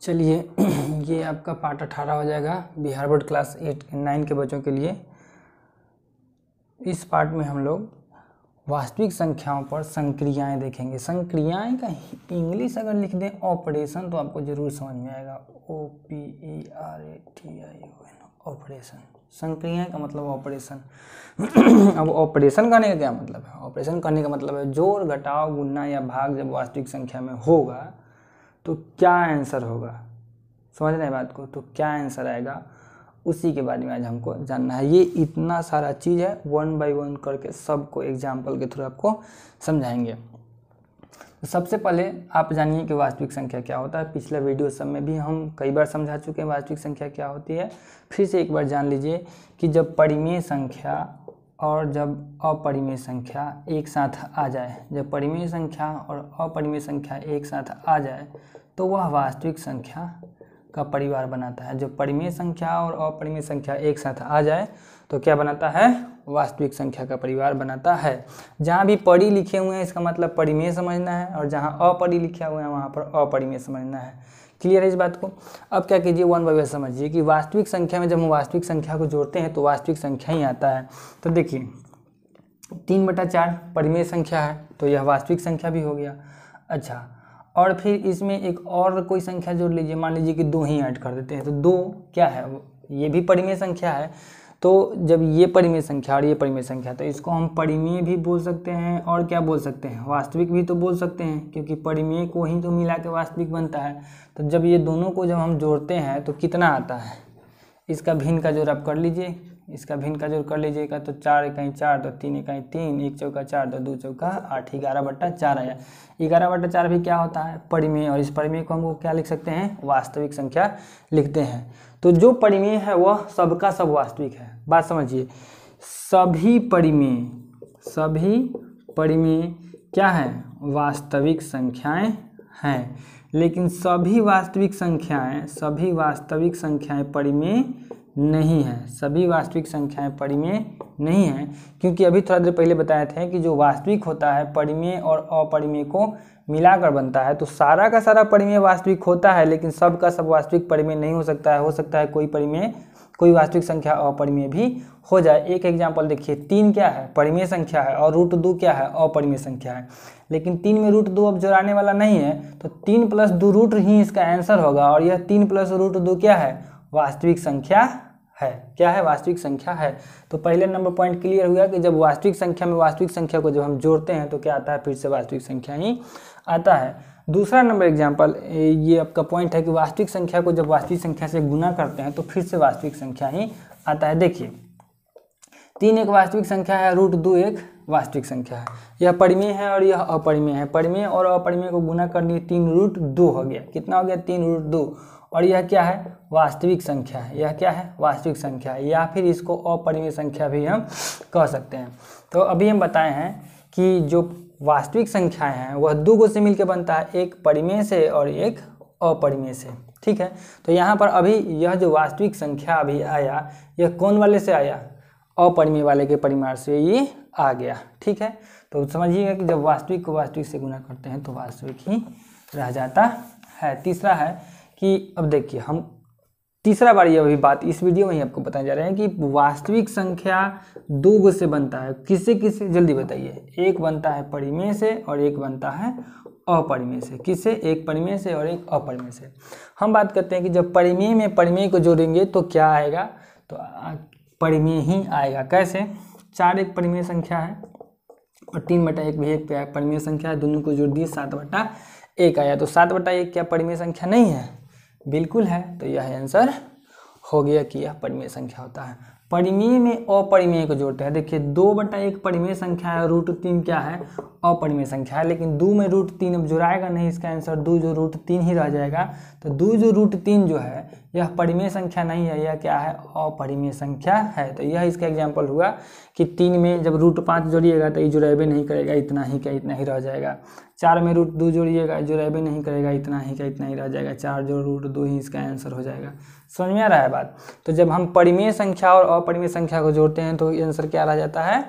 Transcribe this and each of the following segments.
चलिए ये आपका पार्ट 18 हो जाएगा बिहार बोर्ड क्लास 9 के बच्चों के लिए। इस पार्ट में हम लोग वास्तविक संख्याओं पर संक्रियाएं देखेंगे। संक्रियाएं का इंग्लिश अगर लिख दें ऑपरेशन तो आपको जरूर समझ में आएगा। OPERATION operation. संक्रियाएं का मतलब ऑपरेशन। अब ऑपरेशन करने का क्या मतलब है? ऑपरेशन करने का मतलब है जोड़, घटाव, गुणा या भाग जब वास्तविक संख्या में होगा तो क्या आंसर होगा। समझ रहे हैं बात को? तो क्या आंसर आएगा उसी के बारे में आज हमको जानना है। ये इतना सारा चीज़ है, 1 बाय 1 करके सबको एग्जाम्पल के थ्रू आपको समझाएंगे। तो सबसे पहले आप जानिए कि वास्तविक संख्या क्या होता है। पिछले वीडियो सब में भी हम कई बार समझा चुके हैं वास्तविक संख्या क्या होती है। फिर से एक बार जान लीजिए कि जब परिमेय संख्या और जब अपरिमेय संख्या एक साथ आ जाए, जब परिमेय संख्या और अपरिमेय संख्या एक साथ आ जाए तो वह वास्तविक संख्या का परिवार बनाता है। जब परिमेय संख्या और अपरिमेय संख्या एक साथ आ जाए तो क्या बनाता है? वास्तविक संख्या का परिवार बनाता है। जहाँ भी परि लिखे हुए हैं इसका मतलब परिमेय समझना है, और जहाँ अपरि लिखे हुए हैं वहाँ पर अपरिमेय समझना है। क्लियर है इस बात को? अब क्या कीजिए, 1 बाय 1 समझिए कि वास्तविक संख्या में जब हम वास्तविक संख्या को जोड़ते हैं तो वास्तविक संख्या ही आता है। तो देखिए 3/4 परिमेय संख्या है तो यह वास्तविक संख्या भी हो गया। अच्छा, और फिर इसमें एक और कोई संख्या जोड़ लीजिए, मान लीजिए कि 2 ही ऐड कर देते हैं तो 2 क्या है? ये भी परिमेय संख्या है। तो जब ये परिमेय संख्या और ये परिमेय संख्या तो इसको हम परिमेय भी बोल सकते हैं और क्या बोल सकते हैं? वास्तविक भी तो बोल सकते हैं, क्योंकि परिमेय को ही तो मिला के वास्तविक बनता है। तो जब ये दोनों को जब हम जोड़ते हैं तो कितना आता है? इसका भिन्न का जोड़ आप कर लीजिए, इसका भिन्न का जोड़ कर लीजिएगा तो 4 × 4 तो 3 × 3, 1 चौका 4 तो 2 चौका 8, 11/4 आया। 11/4 भी क्या होता है? परिमेय, और इस परिमेय को हम क्या लिख सकते हैं? वास्तविक संख्या लिखते हैं। तो जो परिमेय है वह सबका सब वास्तविक है। बात समझिए, सभी परिमेय क्या है? वास्तविक संख्याएं हैं। लेकिन सभी वास्तविक संख्याएं परिमेय नहीं है। सभी वास्तविक संख्याएं परिमेय नहीं है, क्योंकि अभी थोड़ा देर पहले बताए थे कि जो वास्तविक होता है परिमेय और अपरिमेय को मिलाकर बनता है। तो सारा का सारा परिमेय वास्तविक होता है, लेकिन सब का सब वास्तविक परिमेय नहीं हो सकता है। हो सकता है कोई वास्तविक संख्या अपरिमेय भी हो जाए। एक एग्जाम्पल देखिए, 3 क्या है? परिमेय संख्या है, और √2 क्या है? अपरिमेय संख्या है। लेकिन 3 में √2 अब जोड़ाने वाला नहीं है, तो 3 + 2 रूट ही इसका आंसर होगा, और यह 3 + √2 क्या है? वास्तविक संख्या है। क्या है? वास्तविक संख्या है। तो पहले नंबर पॉइंट क्लियर हुआ कि जब वास्तविक संख्या में वास्तविक संख्या को जब हम जोड़ते हैं तो क्या आता है? फिर से वास्तविक संख्या ही आता है। दूसरा नंबर एग्जाम्पल, ये आपका पॉइंट है कि वास्तविक संख्या को जब वास्तविक संख्या से गुना करते हैं तो फिर से वास्तविक संख्या ही आता है। देखिए 3 एक वास्तविक संख्या है, √2 एक वास्तविक संख्या है। यह परिमेय है और यह अपरिमेय है। परिमेय और अपरिमेय को गुना कर दिए, 3√2 हो गया। कितना हो गया? 3√2। और यह क्या है? वास्तविक संख्या है। यह क्या है? वास्तविक संख्या है, या फिर इसको अपरिमेय संख्या भी हम कह सकते हैं। तो अभी हम बताए हैं कि जो वास्तविक संख्याएं हैं वह 2 गो से मिलकर बनता है, एक परिमेय से और एक अपरिमेय से। ठीक है, तो यहाँ पर अभी यह जो वास्तविक संख्या अभी आया, यह कौन वाले से आया? अपरिमेय वाले के परिमाण से ये आ गया। ठीक है, तो समझिएगा कि जब वास्तविक को वास्तविक से गुना करते हैं तो वास्तविक ही रह जाता है। तीसरा है कि अब देखिए, हम तीसरा बार ये अभी बात इस वीडियो में ही आपको बताने जा रहे हैं कि वास्तविक संख्या 2 गो से बनता है। किससे किससे? जल्दी बताइए। एक बनता है परिमेय से और एक बनता है अपरिमेय से। किससे? एक परिमेय से और एक अपरिमेय से। हम बात करते हैं कि जब परिमेय में परिमेय को जोड़ेंगे तो क्या आएगा? तो परिमेय ही आएगा। कैसे? 4 एक परिमेय संख्या है और 3/1 भी एक परिमेय संख्या है। दोनों को जोड़ दिए, 7/1 आया। तो 7/1 क्या परिमेय संख्या नहीं है? बिल्कुल है। तो यह आंसर हो गया कि यह परिमेय संख्या होता है। परिमेय में अपरिमेय को जोड़ते हैं। देखिए 2/1 परिमेय संख्या है, √3 क्या है? अपरिमेय संख्या है। लेकिन 2 में √3 अब जुड़ाएगा नहीं, इसका आंसर 2 जो √3 ही रह जाएगा। तो 2 जो √3 जो है यह परिमेय संख्या नहीं है, यह क्या है? अपरिमेय संख्या है। तो यह इसका एग्जाम्पल हुआ कि 3 में जब √5 जोड़िएगा तो ये जुड़ेबे नहीं करेगा, इतना ही का इतना ही रह जाएगा। 4 में √2 जोड़िएगा, जुड़ेबे नहीं करेगा, इतना ही का इतना ही रह जाएगा। 4 जो √2 ही इसका आंसर हो जाएगा। समझ में आ रहा है बात? तो जब हम परिमेय संख्या और अपरिमेय संख्या को जोड़ते हैं तो आंसर क्या रह जाता है?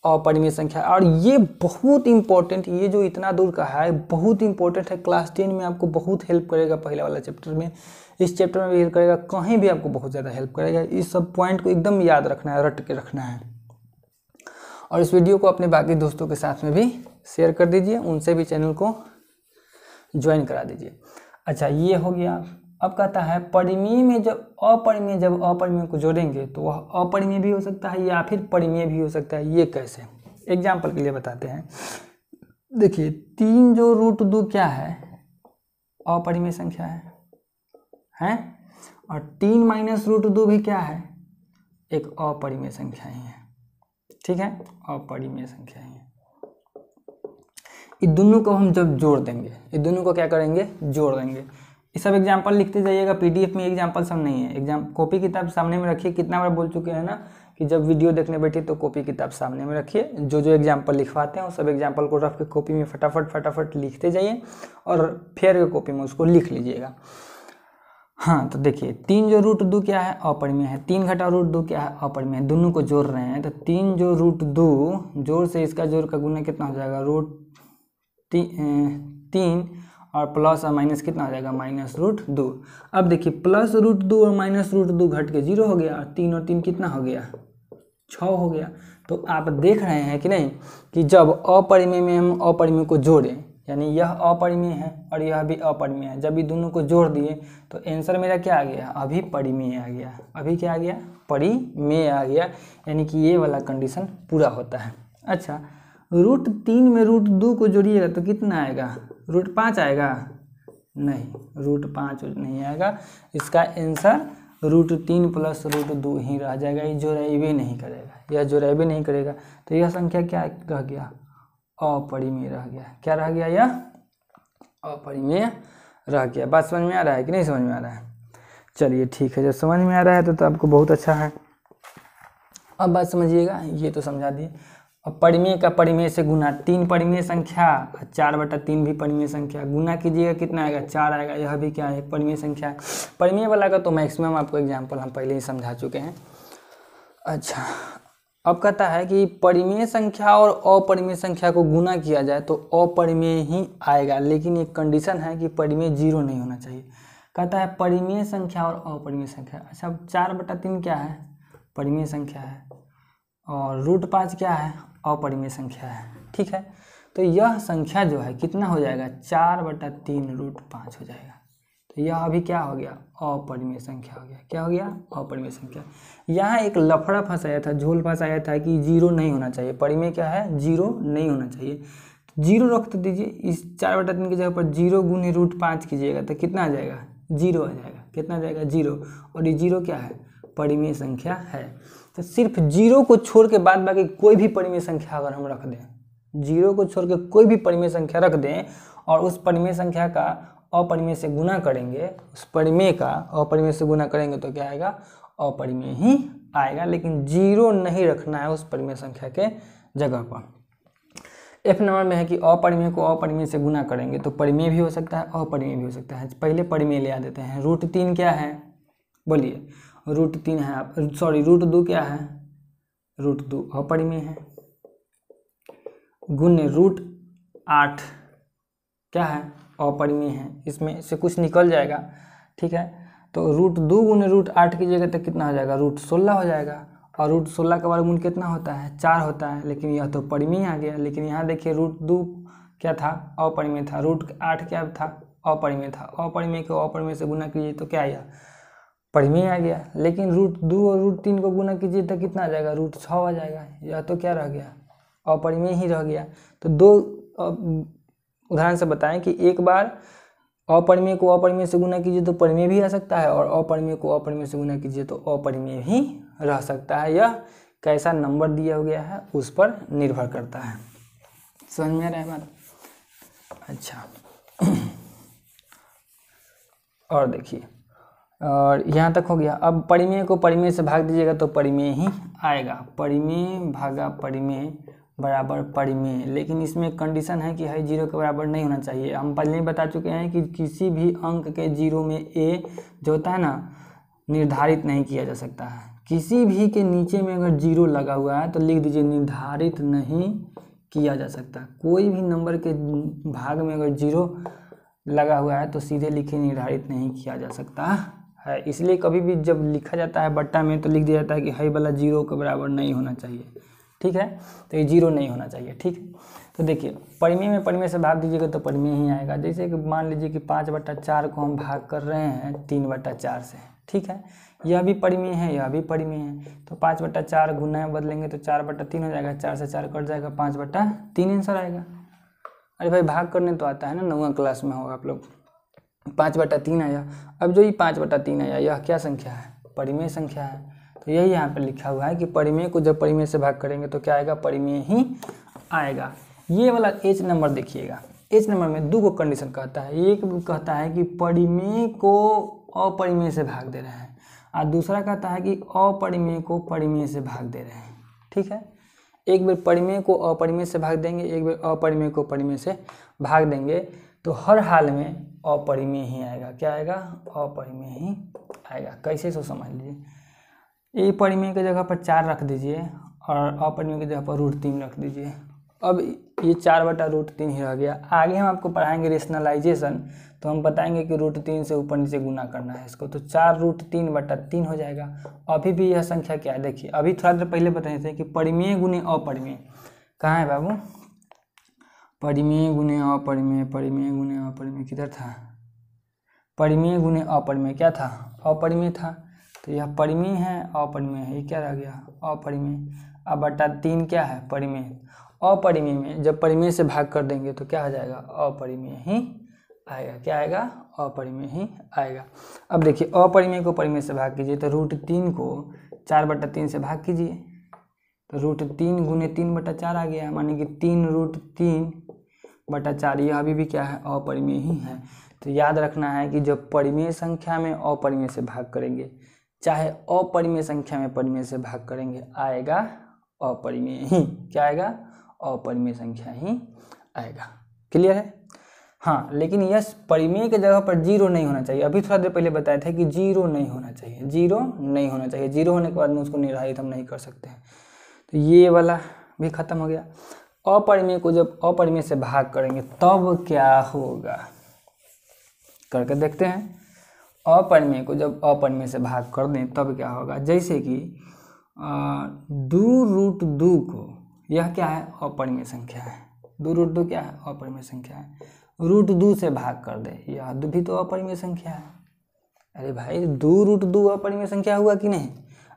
अपरिमेय संख्या। और ये बहुत इंपॉर्टेंट, ये जो इतना दूर का है बहुत इंपॉर्टेंट है, क्लास 10 में आपको बहुत हेल्प करेगा, पहला वाला चैप्टर में, इस चैप्टर में भी हेल्प करेगा, कहीं भी आपको बहुत ज़्यादा हेल्प करेगा। इस सब पॉइंट को एकदम याद रखना है, रट के रखना है। और इस वीडियो को अपने बाकी दोस्तों के साथ में भी शेयर कर दीजिए, उनसे भी चैनल को ज्वाइन करा दीजिए। अच्छा, ये हो गया। अब कहता है परिमेय में जब अपरिमेय को जोड़ेंगे तो वह अपरिमेय भी हो सकता है या फिर परिमेय भी हो सकता है। ये कैसे, एग्जाम्पल के लिए बताते हैं। देखिए 3 जो रूट 2 क्या है, अपरिमेय संख्या है? और 3 माइनस रूट 2 भी क्या है, एक अपरिमेय संख्या ही है। ठीक है, अपरिमेय संख्या ही है। इन दोनों को हम जब जोड़ देंगे, इन दोनों को क्या करेंगे, जोड़ देंगे। ये सब एग्जाम्पल लिखते जाइएगा, पीडीएफ में एग्जाम्पल सब नहीं है। एग्जाम कॉपी किताब सामने में रखिए, कितना बार बोल चुके हैं ना कि जब वीडियो देखने बैठिए तो कॉपी किताब सामने में रखिए, जो जो एग्जाम्पल लिखवाते हैं वो सब एग्जाम्पल को रख के कॉपी में फटाफट लिखते जाइए और फेयर के कॉपी में उसको लिख लीजिएगा। हाँ, तो देखिए 3 जो रूट 2 क्या है, अपरिमेय है। 3 घटा रूट 2 क्या है, अपरिमेय है। दोनों को जोड़ रहे हैं तो 3 जो रूट 2 जोड़ से इसका जोड़ का गुना कितना हो जाएगा, रूट 3 और प्लस और माइनस कितना हो जाएगा, माइनस रूट 2। अब देखिए प्लस रूट 2 और माइनस रूट 2 घट के 0 हो गया, और 3 और 3 कितना हो गया, 6 हो गया। तो आप देख रहे हैं कि नहीं कि जब अपरिमेय में हम अपरिमेय को जोड़ें, यानी यह अपरिमेय है और यह भी अपरिमेय है, जब ये दोनों को जोड़ दिए तो आंसर मेरा क्या आ गया, अभी परिमेय आ गया। अभी क्या आ गया, परिमेय आ गया, यानी कि ये वाला कंडीशन पूरा होता है। अच्छा, रूट 3 में रूट 2 को जोड़िएगा तो कितना आएगा, रूट 5 आएगा? नहीं, रूट 5 नहीं आएगा। इसका आंसर रूट 3 प्लस रूट 2 ही रह जाएगा। ये जोड़ेबे नहीं करेगा, यह जोड़ेबे नहीं करेगा। तो यह संख्या क्या रह गया, अपरिमेय रह गया। क्या रह गया, यह अपरिमेय रह गया। बात समझ में आ रहा है कि नहीं समझ में आ रहा है? चलिए ठीक है, जब समझ में आ रहा है तो आपको बहुत अच्छा है। अब बात समझिएगा, ये तो समझा दिए। अब परिमेय का परिमेय से गुना, 3 परिमेय संख्या, 4/3 भी परिमेय संख्या, गुना कीजिएगा कितना आएगा, 4 आएगा। यह भी क्या है, एक परिमेय संख्या है। परिमेय वाला का तो मैक्सिमम आपको एग्जाम्पल हम पहले ही समझा चुके हैं। अच्छा, अब कहता है कि परिमेय संख्या और अपरिमेय संख्या को गुना किया जाए तो अपरिमेय ही आएगा, लेकिन एक कंडीशन है कि परिमेय 0 नहीं होना चाहिए। कहता है परिमेय संख्या और अपरिमेय संख्या। अच्छा, 4/3 क्या है, परिमेय संख्या है, और रूट 5 क्या है, अपरिमेय संख्या है। ठीक है, तो यह संख्या जो है कितना हो जाएगा, 4/3 रूट 5 हो जाएगा। तो यह अभी क्या हो गया, अपरिमेय संख्या हो गया। क्या हो गया, अपरिमेय संख्या। यहाँ एक लफड़ा फंसाया था, झोल फंसाया था कि 0 नहीं होना चाहिए। परिमेय क्या है, 0 नहीं होना चाहिए। 0 रख तो दीजिए, इस 4/3 की जगह पर 0 गुने रूट 5 कीजिएगा तो कितना आ जाएगा, 0 आ जाएगा। कितना आ जाएगा, 0। और ये 0 क्या है, परिमेय संख्या है। तो सिर्फ 0 को छोड़ के बाद बाकी कोई भी परिमेय संख्या अगर हम रख दें, 0 को छोड़ के कोई भी परिमेय संख्या रख दें और उस परिमेय संख्या का अपरिमेय से गुना करेंगे, उस परिमेय का अपरिमेय से गुना करेंगे तो क्या आएगा, अपरिमेय ही आएगा। लेकिन 0 नहीं रखना है उस परिमेय संख्या के जगह पर। F नंबर में है कि अपरिमेय को अपरिमेय से गुना करेंगे तो परिमेय भी हो सकता है, अपरिमेय भी हो सकता है। पहले परिमेय ले आ देते हैं। रूट 3 क्या है, बोलिए, रूट 3 है, सॉरी रूट 2 क्या है, रूट 2 अपरिमेय है, गुने रूट 8 क्या है, अपरिमेय है। इसमें से कुछ निकल जाएगा। ठीक है, तो रूट 2 गुने रूट 8 की जगह तक कितना हो जाएगा, रूट 16 हो जाएगा। और रूट 16 का वर्गमूल कितना होता है, 4 होता है। लेकिन यह तो परिमेय आ गया। लेकिन यहाँ देखिए रूट 2 क्या था, अपरिमेय था। रूट 8 क्या था, अपरिमेय था। अपरिमेय को अपरिमेय से गुना कीजिए तो क्या आया, परिमेय आ गया। लेकिन रूट 2 और रूट 3 को गुना कीजिए तो कितना आ जाएगा, रूट 6 आ जाएगा। यह तो क्या रह गया, अपरिमेय ही रह गया। तो 2 उदाहरण से बताएं कि एक बार अपरिमेय को अपरिमेय से गुना कीजिए तो परिमेय भी आ सकता है, और अपरिमेय को अपरिमेय से गुना कीजिए तो अपरिमेय ही रह सकता है। यह कैसा नंबर दिया गया है उस पर निर्भर करता है। समझ में आ रहा है बात? अच्छा, और देखिए, और यहाँ तक हो गया। अब परिमेय को परिमेय से भाग दीजिएगा तो परिमेय ही आएगा। परिमेय भागा परिमेय बराबर परिमेय। लेकिन इसमें कंडीशन है कि है 0 के बराबर नहीं होना चाहिए। हम पहले ही बता चुके हैं कि किसी भी अंक के 0 में a जो होता है ना, निर्धारित नहीं किया जा सकता है। किसी भी के नीचे में अगर जीरो लगा हुआ है तो लिख दीजिए निर्धारित नहीं किया जा सकता। कोई भी नंबर के भाग में अगर जीरो लगा हुआ है तो सीधे लिखिए निर्धारित नहीं किया जा सकता है। इसलिए कभी भी जब लिखा जाता है बट्टा में तो लिख दिया जाता है कि हाई वाला जीरो के बराबर नहीं होना चाहिए, ठीक है। तो ये जीरो नहीं होना चाहिए, ठीक है। तो देखिए परिमेय में परिमेय से भाग दीजिएगा तो परिमेय ही आएगा। जैसे कि मान लीजिए कि 5/4 को हम भाग कर रहे हैं 3/4 से, ठीक है। यह भी परिमेय है, यह भी परिमेय है। तो 5/4 गुना में बदलेंगे तो 4/3 हो जाएगा, 4 से 4 कट जाएगा, 5/3 आंसर आएगा। अरे भाई भाग करने तो आता है ना, 9वीं क्लास में हो आप लोग। 5/3 आया। अब जो ये 5/3 आया यह क्या संख्या है? परिमेय संख्या है। तो यही यहाँ पे लिखा हुआ है कि परिमेय को जब परिमेय से भाग करेंगे तो क्या आएगा? परिमेय ही आएगा। ये वाला एच नंबर देखिएगा, एच नंबर में दो को कंडीशन कहता है। एक कहता है कि परिमेय को अपरिमेय से भाग दे रहे हैं और दूसरा कहता है कि अपरिमेय को परिमेय से भाग दे रहे हैं, ठीक है। एक बार परिमेय को अपरिमेय से भाग देंगे, एक बार अपरिमेय को परिमेय से भाग देंगे तो हर हाल में अपरिमेय ही आएगा। क्या आएगा? अपरिमेय ही आएगा। कैसे सो समझ लीजिए, ये परिमेय की जगह पर 4 रख दीजिए और अपरिमेय की जगह पर √3 रख दीजिए। अब ये 4/√3 ही रह गया। आगे हम आपको पढ़ाएंगे रेशनलाइजेशन, तो हम बताएंगे कि √3 से ऊपर नीचे गुना करना है इसको, तो 4√3/3 हो जाएगा। अभी भी यह संख्या क्या है देखिए, अभी थोड़ा देर पहले बताए थे कि परिमेय गुने अपरिमेय। कहाँ है बाबू? परिमेय गुने अपरिमेय, परिमेय गुने अपरिमेय किधर था? परिमेय गुने अपरिमेय क्या था? अपरिमेय था। तो यह परिमेय है, अपरिमेय है, ये क्या रह गया? अपरिमेय। अब बटा 3 क्या है? परिमेय। अपरिमेय में जब परिमेय से भाग कर देंगे तो क्या हो जाएगा? अपरिमेय ही आएगा। क्या आएगा? अपरिमेय ही आएगा। अब देखिए अपरिमेय को परिमेय से भाग कीजिए तो √3 को 4/3 से भाग कीजिए तो √3 गुने 3/4 आ गया, मानी कि 3√3/4। यह अभी भी क्या है? अपरिमेय ही है। तो याद रखना है कि जब परिमेय संख्या में अपरिमेय से भाग करेंगे, चाहे अपरिमेय संख्या में परिमेय से भाग करेंगे, आएगा अपरिमेय ही। क्या आएगा? अपरिमेय संख्या ही आएगा। क्लियर है? हाँ, लेकिन यह परिमेय के जगह पर जीरो नहीं होना चाहिए। अभी थोड़ा देर पहले बताया था कि जीरो नहीं होना चाहिए, जीरो नहीं होना चाहिए। जीरो होने के बाद में उसको निर्धारित हम नहीं कर सकते हैं। तो ये वाला भी खत्म हो गया। अपरिमेय को जब अपरिमेय से भाग करेंगे तब क्या होगा, करके देखते हैं। अपरिमेय को जब अपरिमेय से भाग कर दें तब क्या होगा? जैसे कि 2√2 को, यह क्या है? अपरिमेय संख्या है। 2√2 क्या है? अपरिमेय संख्या है। √2 से भाग कर दे, यह भी तो अपरिमेय संख्या है। अरे भाई 2√2 अपरिमेय संख्या हुआ कि नहीं?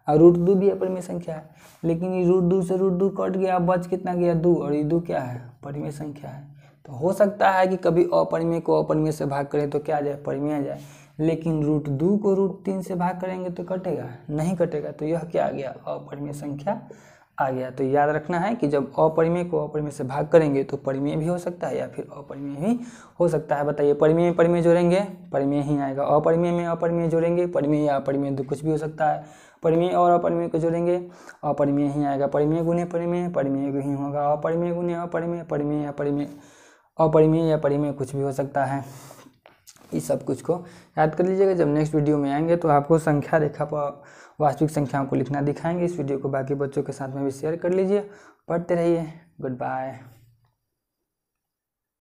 और √2 भी अपरिमेय संख्या है, लेकिन ये √2 से √2 कट गया, बच कितना गया? 2, और ये 2 क्या है? परिमेय संख्या है। तो हो सकता है कि कभी अपरिमेय को अपरिमेय से भाग करें तो क्या आ जाए? परिमेय आ जाए। लेकिन √2 को √3 से भाग करेंगे तो कटेगा? नहीं कटेगा। तो यह क्या आ गया? अपरिमेय संख्या आ गया। तो याद रखना है कि जब अपरिमेय को अपरिमेय से भाग करेंगे तो परिमेय भी हो सकता है या फिर अपरिमेय भी हो सकता है। बताइए, परिमेय में परिमेय जोड़ेंगे, परिमेय ही आएगा। अपरिमेय में अपरिमेय जोड़ेंगे, परिमेय या अपरिमेय तो कुछ भी हो सकता है। परिमेय और अपरिमेय को जोड़ेंगे, अपरिमेय ही आएगा। परिमेय गुने परिमेय, परिमेय ही होगा। अपरिमेय गुने अपरिमेय, परिमेय या परिमेय, अपरिमेय या परिमेय कुछ भी हो सकता है। इस सब कुछ को याद कर लीजिएगा। जब नेक्स्ट वीडियो में आएंगे तो आपको संख्या रेखा पर वास्तविक संख्याओं को लिखना दिखाएंगे। इस वीडियो को बाकी बच्चों के साथ में भी शेयर कर लीजिए। पढ़ते रहिए। Good bye.